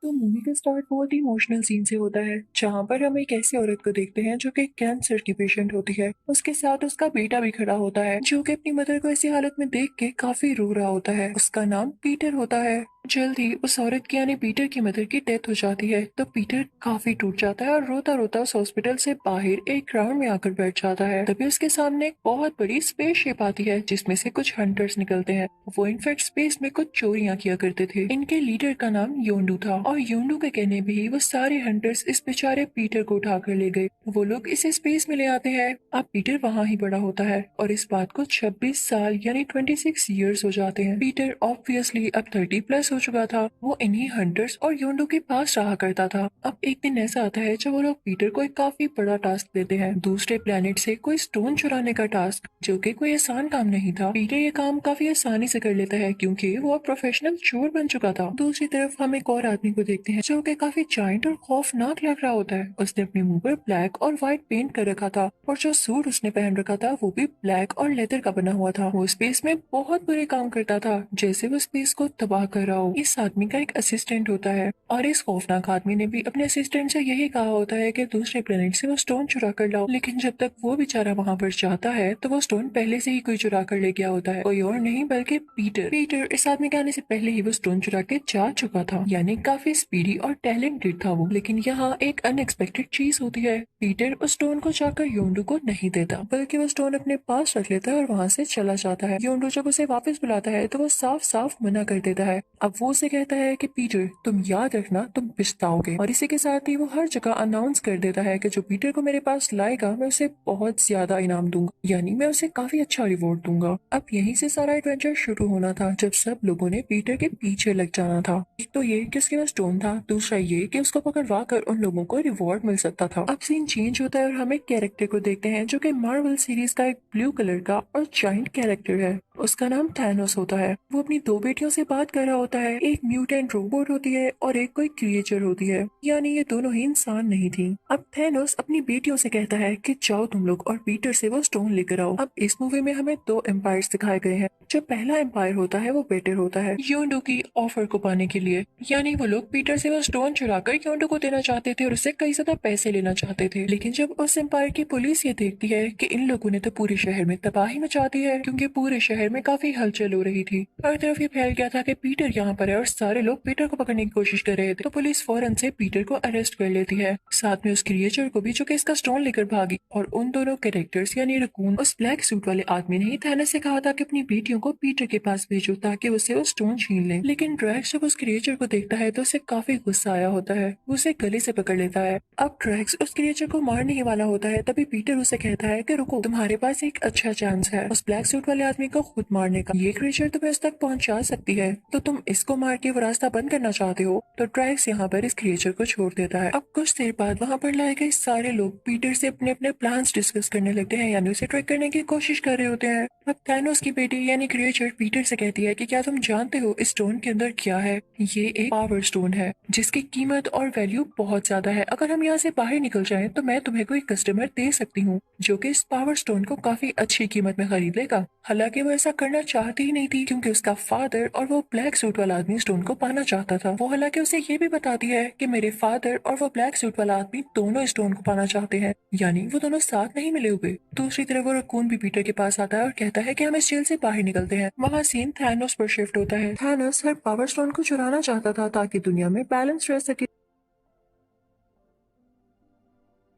तो मूवी का स्टार्ट बहुत ही इमोशनल सीन से होता है, जहाँ पर हम एक ऐसी औरत को देखते हैं जो कि कैंसर की पेशेंट होती है। उसके साथ उसका बेटा भी खड़ा होता है, जो कि अपनी मदर को ऐसी हालत में देख के काफी रो रहा होता है। उसका नाम पीटर होता है। जल्द ही उस औरत की यानी पीटर की मदर की डेथ हो जाती है, तो पीटर काफी टूट जाता है और रोता रोता उस हॉस्पिटल से बाहर एक ग्राउंड में आकर बैठ जाता है। तभी उसके सामने एक बहुत बड़ी स्पेसशिप आती है, जिसमें से कुछ हंटर्स निकलते हैं। वो इनफैक्ट स्पेस में कुछ चोरियां किया करते थे। इनके लीडर का नाम योंडू था, और योंडू के कहने पे ही वो सारे हंटर्स इस बेचारे पीटर को उठाकर ले गए। वो लोग इसे स्पेस में ले आते हैं। अब पीटर वहाँ ही बड़ा होता है, और इस बात को 26 साल यानी 26 ईयर्स हो जाते हैं। पीटर ऑब्वियसली अब 30+ हो चुका था। वो इन्हीं हंटर्स और योंडू के पास रहा करता था। अब एक दिन ऐसा आता है जब वो लोग पीटर को एक काफी बड़ा टास्क देते हैं, दूसरे प्लेनेट से कोई स्टोन चुराने का टास्क, जो कि कोई आसान काम नहीं था। पीटर ये काम काफी आसानी से कर लेता है, क्योंकि वो अब प्रोफेशनल चोर बन चुका था। दूसरी तरफ हम एक और आदमी को देखते हैं, जो कि काफी जायंट और खौफनाक लग रहा होता है। उसने अपने मुंह पर ब्लैक और व्हाइट पेंट कर रखा था, और जो सूट उसने पहन रखा था वो भी ब्लैक और लेदर का बना हुआ था। वो स्पेस में बहुत बुरे काम करता था, जैसे वो स्पेस को तबाह कर रहा हो। इस आदमी का एक असिस्टेंट होता है, और इस खौफनाक आदमी ने भी अपने असिस्टेंट से यही कहा होता है कि दूसरे प्लेनेट से वो स्टोन चुरा कर लाओ। लेकिन जब तक वो बेचारा वहां पर जाता है, तो वो स्टोन पहले से ही कोई चुरा कर ले गया होता है, कोई और नहीं बल्कि पीटर। पीटर इस आदमी के आने से पहले ही वो स्टोन चुरा के जा चुका था, यानी काफी स्पीडी और टैलेंटेड था वो। लेकिन यहाँ एक अनएक्सपेक्टेड चीज होती है। पीटर उस स्टोन को जाकर योंडू को नहीं देता, बल्कि वो स्टोन अपने पास रख लेता है और वहाँ से चला जाता है। योंडू जब उसे वापस बुलाता है, तो वो साफ साफ मना कर देता है। अब वो उसे कहता है कि पीटर, तुम याद रखना, तुम पछताओगे। और इसी के साथ ही वो हर जगह अनाउंस कर देता है कि जो पीटर को मेरे पास लाएगा, मैं उसे बहुत ज्यादा इनाम दूंगा, यानी मैं उसे काफी अच्छा रिवॉर्ड दूंगा। अब यहीं से सारा एडवेंचर शुरू होना था, जब सब लोगों ने पीटर के पीछे लग जाना था। एक तो ये कि उसके पास स्टोन था, दूसरा ये कि उसको पकड़वा कर उन लोगों को रिवॉर्ड मिल सकता था। अब सीन चेंज होता है और हम एक कैरेक्टर को देखते हैं, जो कि मार्वल सीरीज का एक ब्लू कलर का और जायंट कैरेक्टर है। उसका नाम थैनोस होता है। वो अपनी दो बेटियों से बात कर रहा होता है। एक म्यूटेंट रोबोट होती है और एक कोई क्रिएचर होती है, यानी ये दोनों ही इंसान नहीं थी। अब थैनोस अपनी बेटियों से कहता है कि जाओ तुम लोग और पीटर से वो स्टोन लेकर आओ। अब इस मूवी में हमें दो एम्पायर्स दिखाए गए हैं। जो पहला एम्पायर होता है वो बेटर होता है योंडू की ऑफर को पाने के लिए, यानी वो लोग पीटर से वो स्टोन चुरा कर योंडू को देना चाहते थे और उससे कई ज्यादा पैसे लेना चाहते थे। लेकिन जब उस एम्पायर की पुलिस ये देखती है कि इन लोगों ने तो पूरे शहर में तबाही मचा दी है, क्योंकि पूरे शहर में काफी हलचल हो रही थी। हर तरफ ये फैल गया था कि पीटर यहाँ पर है और सारे लोग पीटर को पकड़ने की कोशिश कर रहे थे, तो पुलिस फौरन से पीटर को अरेस्ट कर लेती है, साथ में उस क्रिएचर को भी, जो कि इसका स्टोन लेकर भागी। और उन दोनों कैरेक्टर्स यानी रकून, उस ब्लैक सूट वाले आदमी ने ही थैनोस से कहा था कि अपनी बेटियों को पीटर के पास भेजो ताकि उससे वो स्टोन छीन ले। लेकिन ड्रैक्स जब उस क्रिएचर को देखता है तो उसे काफी गुस्सा आया होता है। वो उसे गले से पकड़ लेता है। अब ड्रैक्स उस क्रिएचर को मारने ही वाला होता है, तभी पीटर उसे कहता है कि रुको, तुम्हारे पास एक अच्छा चांस है उस ब्लैक सूट वाले आदमी को खुद मारने का। ये क्रिएचर तुम्हें उस तक पहुंचा सकती है, तो तुम इसको मार के वो रास्ता बंद करना चाहते हो। तो ड्रैक्स यहाँ पर इस क्रिएचर को छोड़ देता है। अब कुछ देर बाद वहाँ पर लाए गए सारे लोग पीटर से अपने अपने प्लान्स डिस्कस करने लगते हैं, यानी उसे ट्रिक करने की कोशिश कर रहे होते हैं। अब थैनोस की बेटी यानी क्रिएचर पीटर से कहती है कि क्या तुम जानते हो इस स्टोन के अंदर क्या है? ये एक पावर स्टोन है, जिसकी कीमत और वैल्यू बहुत ज्यादा है। अगर हम यहाँ से बाहर निकल जाएं, तो मैं तुम्हें कोई कस्टमर दे सकती हूँ, जो कि इस पावर स्टोन को काफी अच्छी कीमत में खरीद लेगा। हालांकि वो ऐसा करना चाहती ही नहीं थी, क्योंकि उसका फादर और वो ब्लैक सूट वाला आदमी स्टोन को पाना चाहता था। वो हालांकि उसे ये भी बताती है कि मेरे फादर और वो ब्लैक सूट वाला आदमी दोनों स्टोन को पाना चाहते हैं, यानी वो दोनों साथ नहीं मिले हुए। दूसरी तरफ वो रकून भी पीटर के पास आता है और कहता है कि हम इस जेल से बाहर निकलते हैं। वहाँ सीन थैनोस पर शिफ्ट होता है। थैनोस हर पावर स्टोन को चुराना चाहता था ताकि दुनिया में बैलेंस रह सके।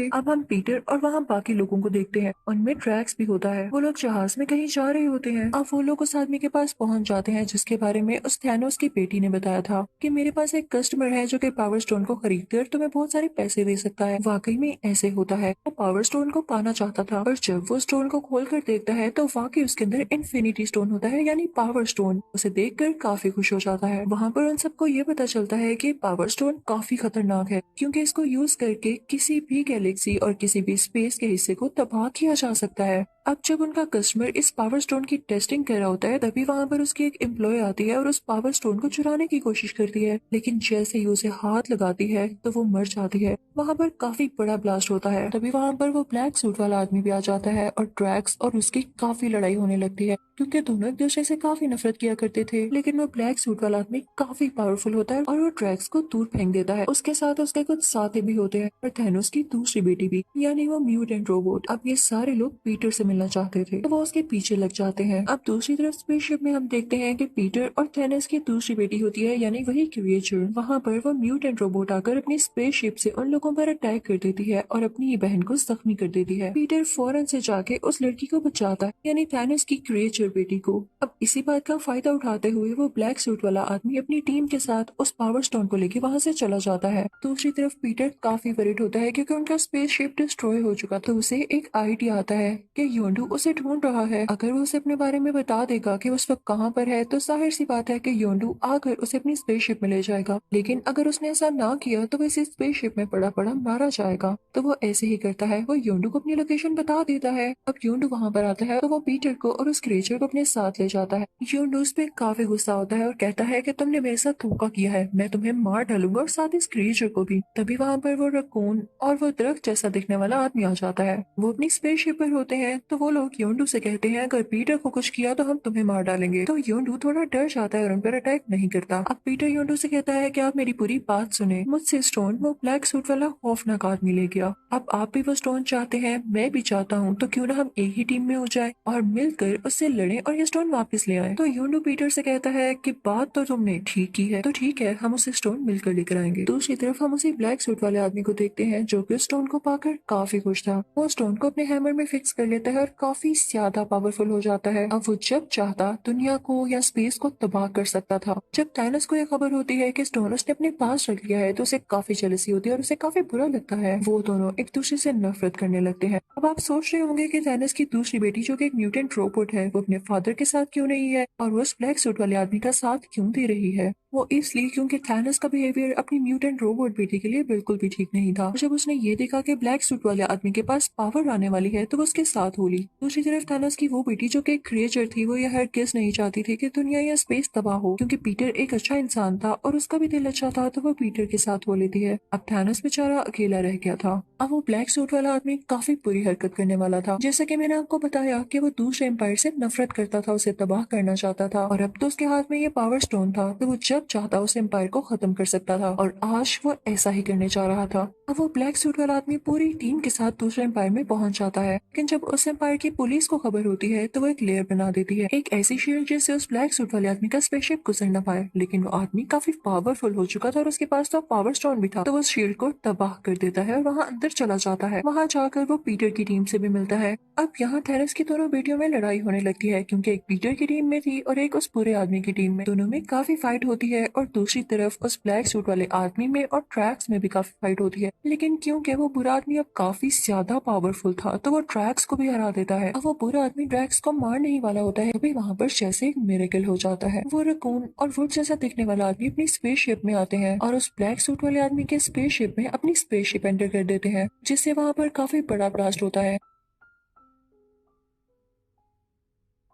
अब हम पीटर और वहाँ बाकी लोगों को देखते हैं। उनमें ट्रैक्स भी होता है। वो लोग जहाज में कहीं जा रहे होते हैं। अब वो लोग उस आदमी के पास पहुंच जाते हैं, जिसके बारे में उस थैनोस की बेटी ने बताया था कि मेरे पास एक कस्टमर है जो कि पावर स्टोन को खरीद कर तुम्हें बहुत सारे पैसे दे सकता है। वाकई में ऐसे होता है। वो पावर स्टोन को पाना चाहता था, और जब वो स्टोन को खोल कर देखता है तो वाकई उसके अंदर इन्फिनिटी स्टोन होता है, यानी पावर स्टोन। उसे देख कर काफी खुश हो जाता है। वहाँ पर उन सबको ये पता चलता है कि पावर स्टोन काफी खतरनाक है, क्योंकि इसको यूज करके किसी भी गैलेक्सी और किसी भी स्पेस के हिस्से को तबाह किया जा सकता है। अब जब उनका कस्टमर इस पावर स्टोन की टेस्टिंग कर रहा होता है, तभी वहां पर उसकी एक एम्प्लॉय आती है और उस पावर स्टोन को चुराने की कोशिश करती है, लेकिन जैसे ही उसे हाथ लगाती है तो वो मर जाती है। वहां पर काफी बड़ा ब्लास्ट होता है। तभी वहां पर वो ब्लैक सूट वाला आदमी भी आ जाता है और ड्रैक्स और उसकी काफी लड़ाई होने लगती है, क्योंकि दोनों एक दूसरे से काफी नफरत किया करते थे। लेकिन वो ब्लैक सूट वाला आदमी काफी पावरफुल होता है और वो ड्रैक्स को दूर फेंक देता है। उसके साथ उसके कुछ साथी भी होते हैं और थैनोस की दूसरी बेटी भी, यानी वो म्यूटेंट रोबोट। अब ये सारे लोग पीटर से मिलना चाहते थे, तो वो उसके पीछे लग जाते हैं। अब दूसरी तरफ स्पेसशिप में हम देखते हैं कि पीटर और थैनोस की दूसरी बेटी होती है, यानी वही क्रिएचर। वहाँ पर वो म्यूटेंट रोबोट आकर अपनी स्पेसशिप से उन लोगों पर अटैक कर देती है और अपनी ही बहन को जख्मी कर देती है। पीटर फौरन से जाके उस लड़की को बचाता है, यानी थैनोस की क्रिएचर बेटी को। अब इसी बात का फायदा उठाते हुए वो ब्लैक सूट वाला आदमी अपनी टीम के साथ उस पावर स्टोन को लेके वहाँ से चला जाता है। दूसरी तरफ पीटर काफी वरीड होता है, क्योंकि उनका स्पेसशिप डिस्ट्रॉय हो चुका, तो उसे एक आइडिया आता है कि योंडू उसे ढूंढ रहा है। अगर वो उसे अपने बारे में बता देगा कि उस वक्त कहाँ पर है, तो जाहिर सी बात है कि योंडू आकर उसे अपनी स्पेसशिप में ले जाएगा। लेकिन अगर उसने ऐसा ना किया तो वो इसी स्पेसशिप में पड़ा पड़ा मारा जाएगा। तो वो ऐसे ही करता है, वो योंडू को अपनी लोकेशन बता देता है। अब योंडू वहाँ पर आता है तो वो पीटर को और उस क्रिएचर को अपने साथ ले जाता है। योंडू उस पे काफी गुस्सा होता है और कहता है कि तुमने मेरे साथ धोखा किया है, मैं तुम्हें मार डालूंगा और साथ इस क्रिएचर को भी। तभी वहाँ पर वो रकून और वो दरख्त जैसा दिखने वाला आदमी आ जाता है। वो अपनी स्पेसशिप पर होते हैं, तो वो लोग योंडू से कहते हैं अगर पीटर को कुछ किया तो हम तुम्हें मार डालेंगे। तो योंडू थोड़ा डर जाता है और उन पर अटैक नहीं करता। अब पीटर योंडू से कहता है कि आप मेरी पूरी बात सुने, मुझसे स्टोन वो ब्लैक सूट वाला खौफनाक आदमी ले गया। अब आप भी वो स्टोन चाहते हैं, मैं भी चाहता हूँ, तो क्यों ना हम एक ही टीम में हो जाए और मिलकर उससे लड़े और ये स्टोन वापस ले आए। तो योंडू पीटर से कहता है कि बात तो तुमने ठीक की है, तो ठीक है, हम उसे स्टोन मिलकर लेकर आएंगे। दूसरी तरफ हम उसी ब्लैक सूट वाले आदमी को देखते हैं, जो कि स्टोन को पाकर काफी खुश था। वो स्टोन को अपने हैमर में फिक्स कर लेता है और काफी ज्यादा पावरफुल हो जाता है। अब वो जब चाहता दुनिया को या स्पेस को तबाह कर सकता था। जब थानोस को यह खबर होती है कि स्टोन उसने अपने पास रख लिया है, तो उसे काफी जेलसी होती है और उसे काफी बुरा लगता है। वो दोनों एक दूसरे से नफरत करने लगते हैं। अब आप सोच रहे होंगे कि थानोस की दूसरी बेटी, जो कि एक म्यूटेंट रोबोट है, वो अपने फादर के साथ क्यों नहीं है और वो उस ब्लैक सूट वाले आदमी का साथ क्यों दे रही है। वो इसलिए क्योंकि थानोस का बिहेवियर अपनी म्यूटेंट रोबोट बेटी के लिए बिल्कुल भी ठीक नहीं था। जब उसने ये देखा कि ब्लैक सूट वाले आदमी के पास पावर आने वाली है, तो वो उसके साथ हो ली। दूसरी तरफ थानोस की वो बेटी, जो कि एक क्रिएचर थी, वो यह हरगिज़ नहीं चाहती थी कि दुनिया या स्पेस तबाह हो, क्योंकि पीटर एक अच्छा इंसान था और उसका भी दिल अच्छा था, तो वो पीटर के साथ हो लेती है। अब थानोस बेचारा अकेला रह गया था। अब वो ब्लैक सूट वाला आदमी काफी बुरी हरकत करने वाला था। जैसे कि मैंने आपको बताया कि वो दूसरे एम्पायर से नफरत करता था, उसे तबाह करना चाहता था, और अब तो उसके हाथ में ये पावर स्टोन था, तो वो जब चाहता उस एम्पायर को खत्म कर सकता था, और आज वो ऐसा ही करने जा रहा था। अब वो ब्लैक सूट वाला आदमी पूरी टीम के साथ दूसरे एम्पायर में पहुंच जाता है, लेकिन जब उस एम्पायर की पुलिस को खबर होती है, तो वो एक लेयर बना देती है, एक ऐसी शील्ड जिससे उस ब्लैक सूट वाले आदमी का स्पेसशिप गुजर न पाए। लेकिन वो आदमी काफी पावरफुल हो चुका था और उसके पास तो पावर स्टोन भी था, तो वो उस शील्ड को तबाह कर देता है और वहाँ अंदर चला जाता है। वहाँ जाकर वो पीटर की टीम से भी मिलता है। अब यहाँ थैनोस की दोनों बेटियों में लड़ाई होने लगती है, क्योंकि एक पीटर की टीम में थी और एक उस बुरे आदमी की टीम में। दोनों में काफी फाइट होती है और दूसरी तरफ उस ब्लैक सूट वाले आदमी में और ट्रैक्स में भी काफी फाइट होती है। लेकिन क्योंकि वो बुरा आदमी अब काफी ज्यादा पावरफुल था, तो वो ट्रैक्स को भी हरा देता है। अब वो बुरा आदमी ट्रैक्स को मारने ही वाला होता है, तभी वहाँ पर जैसे एक मिरेकल हो जाता है। वो रकून और वुड जैसा दिखने वाला आदमी अपनी स्पेसशिप में आते हैं और उस ब्लैक सूट वाले आदमी के स्पेसशिप में अपनी स्पेसशिप एंटर कर देते हैं, जिससे वहाँ पर काफी बड़ा ब्लास्ट होता है।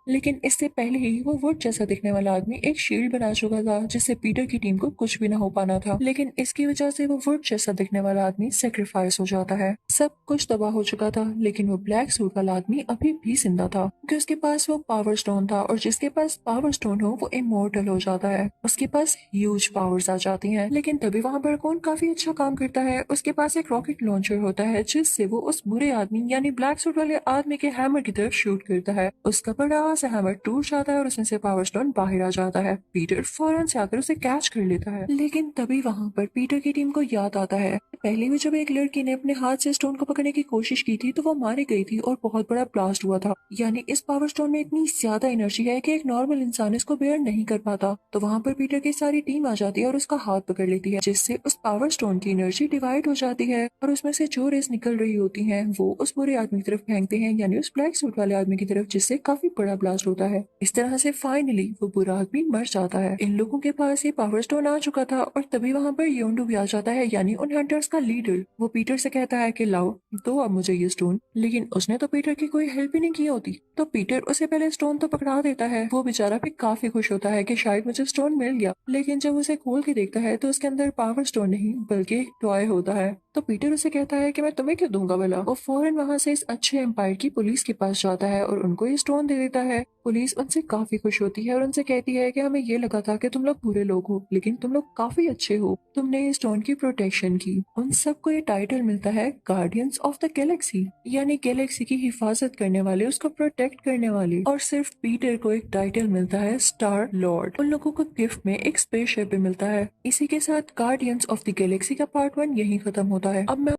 लेकिन इससे पहले ही वो वुड जैसा दिखने वाला आदमी एक शील्ड बना चुका था, जिससे पीटर की टीम को कुछ भी ना हो पाना था। लेकिन इसकी वजह से वो वुड जैसा दिखने वाला आदमी सेक्रीफाइस हो जाता है। सब कुछ तबाह हो चुका था, लेकिन वो ब्लैक सूट वाला आदमी अभी भी जिंदा था, क्योंकि उसके पास वो पावर स्टोन था, और जिसके पास पावर स्टोन हो वो इमोर्टल हो जाता है। उसके पास ह्यूज पावर्स आ जाती हैं। लेकिन तभी वहाँ पर कौन काफी अच्छा काम करता है। उसके पास एक रॉकेट लॉन्चर होता है, जिससे वो उस बुरे आदमी यानी ब्लैक सूट वाले आदमी के हैमर की तरफ शूट करता है। उसका बड़ा से हैमर टूट जाता है और उसमें से पावर स्टोन बाहर आ जाता है। पीटर फौरन से आकर उसे कैच कर लेता है। लेकिन तभी वहाँ पर पीटर की टीम को याद आता है, पहले भी जब एक लड़की ने अपने हाथ से स्टोन को पकड़ने की कोशिश की थी, तो वो मारी गई थी और बहुत बड़ा ब्लास्ट हुआ था। यानी इस पावर स्टोन में इतनी ज्यादा एनर्जी है कि एक नॉर्मल इंसान इसको बेयर नहीं कर पाता। तो वहाँ पर पीटर की सारी टीम आ जाती है और उसका हाथ पकड़ लेती है, जिससे उस पावर स्टोन की एनर्जी डिवाइड हो जाती है और उसमें से जो रेस निकल रही होती है वो उस बुरे आदमी की तरफ फेंकते हैं, यानी उस ब्लैक सूट वाले आदमी की तरफ, जिससे काफी बड़ा ब्लास्ट होता है। इस तरह से फाइनली वो बुरा आदमी मर जाता है। इन लोगों के पास ये पावर स्टोन आ चुका था और तभी वहाँ पर योंडू भी आ जाता है, यानी उन हंटर्स उसका लीडर वो पीटर से कहता है कि लाओ दो अब मुझे ये स्टोन, लेकिन उसने तो पीटर की कोई हेल्प ही नहीं की होती। तो पीटर उसे पहले स्टोन तो पकड़ा देता है। वो बेचारा भी काफी खुश होता है कि शायद मुझे स्टोन मिल गया, लेकिन जब उसे खोल के देखता है तो उसके अंदर पावर स्टोन नहीं बल्कि टॉय होता है। तो पीटर उसे कहता है कि मैं तुम्हें क्यों दूंगा भला। वो फौरन वहां से इस अच्छे एम्पायर की पुलिस के पास जाता है और उनको ये स्टोन दे देता है। पुलिस उनसे काफी खुश होती है और उनसे कहती है कि हमें ये लगा था कि तुम लोग बुरे लोग हो, लेकिन तुम लोग काफी अच्छे हो, तुमने ये स्टोन की प्रोटेक्शन की। उन सबको ये टाइटल मिलता है गार्डियंस ऑफ द गैलेक्सी, यानी गैलेक्सी की हिफाजत करने वाले, उसको प्रोटेक्ट करने वाले। और सिर्फ पीटर को एक टाइटल मिलता है स्टार लॉर्ड। उन लोगों को गिफ्ट में एक स्पेसशिप भी मिलता है। इसी के साथ गार्डियंस ऑफ द गैलेक्सी का पार्ट 1 यही खत्म होता है। अब मैं